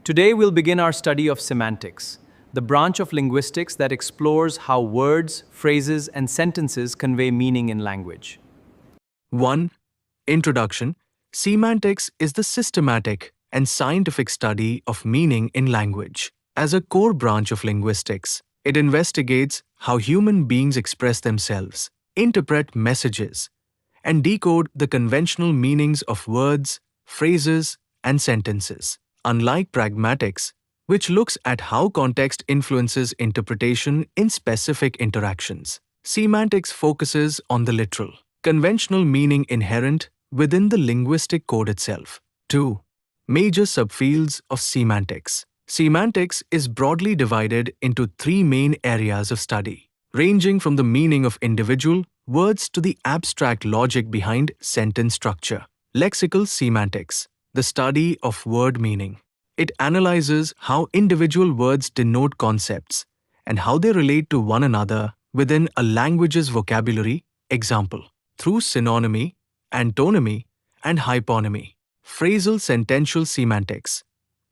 Today we'll begin our study of semantics, the branch of linguistics that explores how words, phrases, and sentences convey meaning in language. 1. Introduction. Semantics is the systematic and scientific study of meaning in language. As a core branch of linguistics, it investigates how human beings express themselves, interpret messages, and decode the conventional meanings of words, phrases, and sentences. Unlike pragmatics, which looks at how context influences interpretation in specific interactions, semantics focuses on the literal, conventional meaning inherent within the linguistic code itself. 2. Major subfields of semantics. Semantics is broadly divided into three main areas of study, ranging from the meaning of individual words to the abstract logic behind sentence structure. Lexical semantics, the study of word meaning. It analyzes how individual words denote concepts and how they relate to one another within a language's vocabulary, example, through synonymy, antonymy, and hyponymy. Phrasal sentential semantics,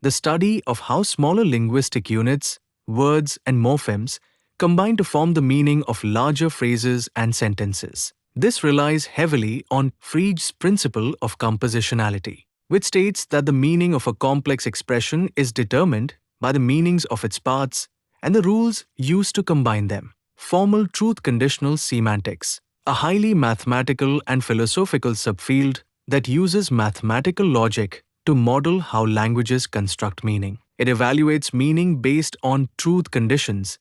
the study of how smaller linguistic units, words, and morphemes combine to form the meaning of larger phrases and sentences. This relies heavily on Frege's principle of compositionality, which states that the meaning of a complex expression is determined by the meanings of its parts and the rules used to combine them. Formal truth conditional semantics, a highly mathematical and philosophical subfield that uses mathematical logic to model how languages construct meaning. It evaluates meaning based on truth conditions.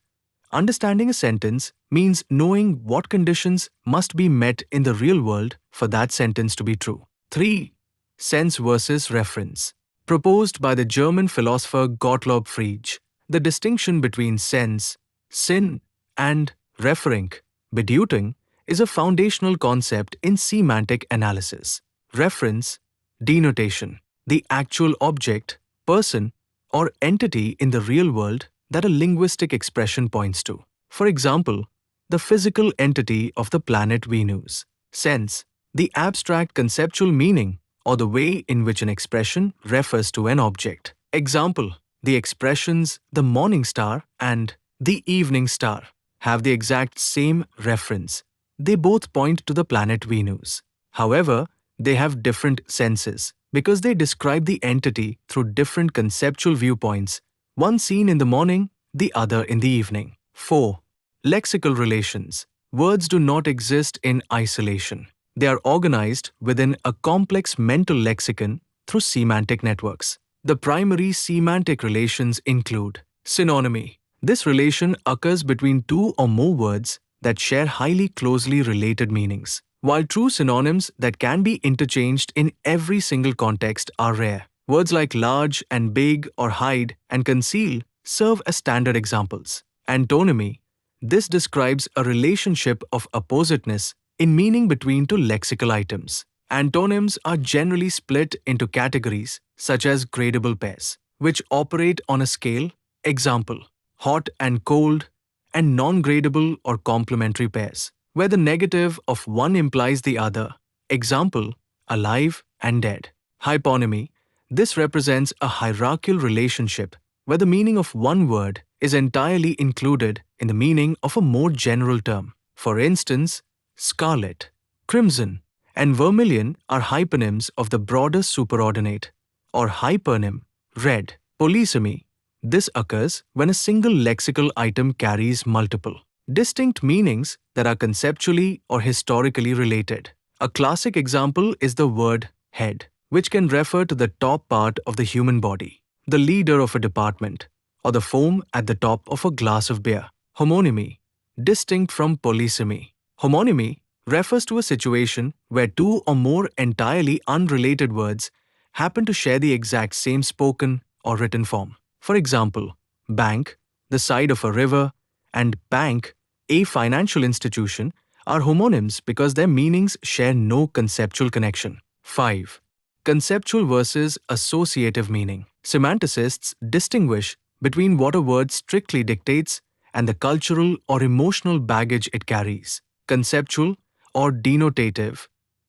Understanding a sentence means knowing what conditions must be met in the real world for that sentence to be true. 3. Sense versus reference. Proposed by the German philosopher Gottlob Frege, the distinction between sense, Sinn, and Referung, Bedeutung, is a foundational concept in semantic analysis. Reference, denotation, the actual object, person, or entity in the real world that a linguistic expression points to. For example, the physical entity of the planet Venus. Sense, the abstract conceptual meaning or the way in which an expression refers to an object. Example, the expressions the morning star and the evening star have the exact same reference. They both point to the planet Venus. However, they have different senses because they describe the entity through different conceptual viewpoints, one seen in the morning, the other in the evening. 4. Lexical relations. Words do not exist in isolation. They are organized within a complex mental lexicon through semantic networks. The primary semantic relations include synonymy. This relation occurs between two or more words that share highly closely related meanings, while true synonyms that can be interchanged in every single context are rare. Words like large and big or hide and conceal serve as standard examples. Antonymy. This describes a relationship of oppositeness in meaning between two lexical items. Antonyms are generally split into categories such as gradable pairs, which operate on a scale, example, hot and cold, and non-gradable or complementary pairs, where the negative of one implies the other, example, alive and dead. Hyponymy. This represents a hierarchical relationship where the meaning of one word is entirely included in the meaning of a more general term. For instance, scarlet, crimson, and vermilion are hyponyms of the broader superordinate, or hypernym, red. Polysemy. This occurs when a single lexical item carries multiple, distinct meanings that are conceptually or historically related. A classic example is the word head, which can refer to the top part of the human body, the leader of a department, or the foam at the top of a glass of beer. Homonymy, distinct from polysemy. Homonymy refers to a situation where two or more entirely unrelated words happen to share the exact same spoken or written form. For example, bank, the side of a river, and bank, a financial institution, are homonyms because their meanings share no conceptual connection. 5. Conceptual versus associative meaning. Semanticists distinguish between what a word strictly dictates and the cultural or emotional baggage it carries. Conceptual or denotative,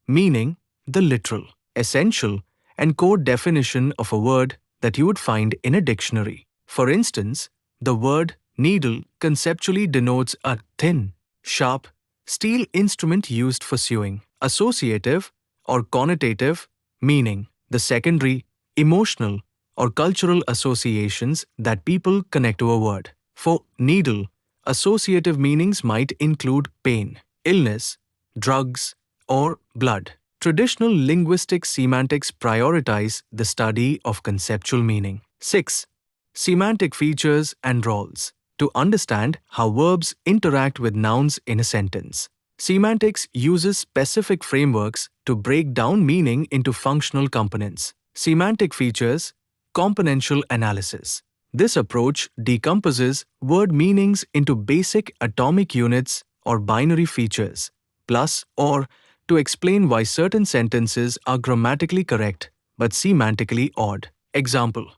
meaning the literal, essential, and core definition of a word that you would find in a dictionary. For instance, the word needle conceptually denotes a thin, sharp, steel instrument used for sewing. Associative or connotative meaning, the secondary, emotional, or cultural associations that people connect to a word. For needle, associative meanings might include pain, illness, drugs, or blood. Traditional linguistic semantics prioritize the study of conceptual meaning. 6. Semantic features and roles. To understand how verbs interact with nouns in a sentence, semantics uses specific frameworks to break down meaning into functional components. Semantic features, componential analysis. This approach decomposes word meanings into basic atomic units or binary features, plus or, to explain why certain sentences are grammatically correct but semantically odd. Example: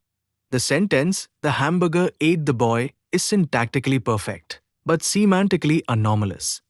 the sentence, "The hamburger ate the boy," is syntactically perfect, but semantically anomalous.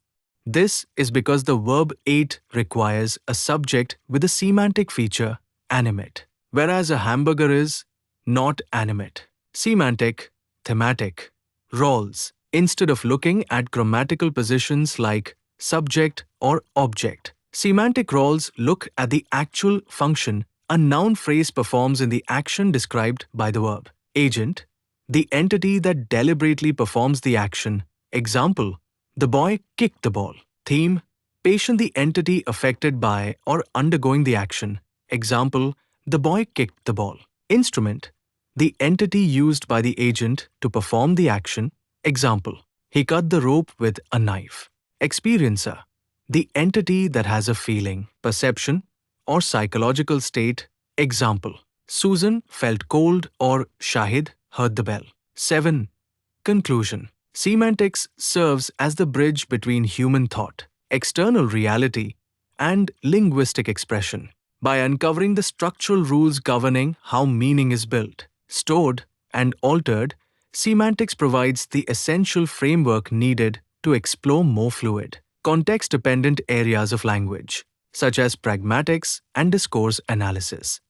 This is because the verb ate requires a subject with a semantic feature, animate, whereas a hamburger is not animate. Semantic, thematic, roles. Instead of looking at grammatical positions like subject or object, semantic roles look at the actual function a noun phrase performs in the action described by the verb. Agent, the entity that deliberately performs the action. Example: the boy kicked the ball. Theme, patient, the entity affected by or undergoing the action. Example: the boy kicked the ball. Instrument, the entity used by the agent to perform the action. Example: he cut the rope with a knife. Experiencer, the entity that has a feeling, perception, or psychological state. Example: Susan felt cold, or Shahid heard the bell. 7. Conclusion. Semantics serves as the bridge between human thought, external reality, and linguistic expression. By uncovering the structural rules governing how meaning is built, stored, and altered, semantics provides the essential framework needed to explore more fluid, context-dependent areas of language, such as pragmatics and discourse analysis.